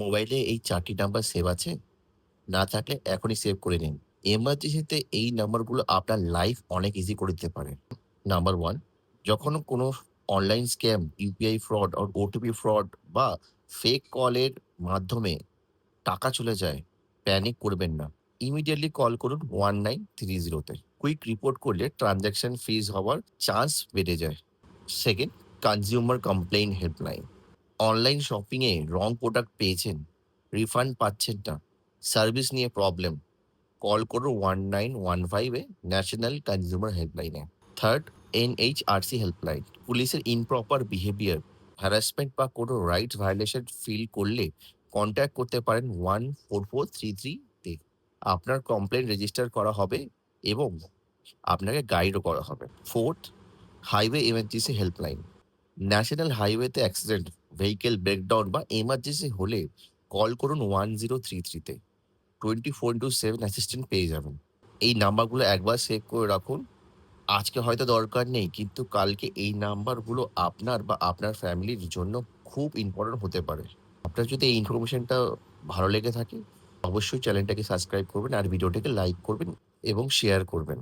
মোবাইলে এই ৪ T number save আছে? না থাকলে এখনই সেভ করে নিন। এমার্জেন্সিতে এই নাম্বারগুলো আপনার লাইফ অনেক ইজি করে দিতে পারে। নাম্বার 1, যখন কোনো অনলাইন স্ক্যাম, ইউপিআই ফ্রড আর ওটিপি ফ্রড বা ফেক কলের মাধ্যমে টাকা চলে যায়, প্যানিক করবেন না। ইমিডিয়েটলি কল করুন 1930 তে। কুইক রিপোর্ট করলে ট্রান্সেকশন ফ্রিজ হওয়ার চান্স বেড়ে যায়। Second, consumer complaint helpline. Online শপিংয়ে রং প্রোডাক্ট পেয়েছেন, রিফান্ড পাচ্ছেন না, সার্ভিস নিয়ে প্রবলেম, কল করুন 1915 এ ন্যাশনাল কনজিউমার হেল্পলাইনে। Third, NHRC helpline. পুলিশের ইমপ্রপার বিহেভিয়ার, হ্যারাসমেন্ট বা কোনো রাইটস ভায়োলেশন ফিল করলে কন্ট্যাক্ট করতে পারেন 14433 তে। আপনার কমপ্লেইন রেজিস্টার করা হবে এবং আপনাকে গাইডও করা হবে। Fourth, highway emergency helpline. National হাইওয়েতে অ্যাক্সিডেন্ট, ভেহিকল ব্রেকডাউন বা এমার্জেন্সি হলে কল করুন 1033 তে। 24x7 অ্যাসিস্ট্যান্ট পেয়ে যাবেন। এই নাম্বারগুলো একবার সেভ করে রাখুন। আজকে হয়তো দরকার নেই, কিন্তু কালকে এই নাম্বারগুলো আপনার বা আপনার ফ্যামিলির জন্য খুব ইম্পোর্টেন্ট হতে পারে। আপনার যদি এই ইনফরমেশনটা ভালো লেগে থাকে, অবশ্যই চ্যানেলটাকে সাবস্ক্রাইব করবেন আর ভিডিওটাকে লাইক করবেন এবং শেয়ার করবেন।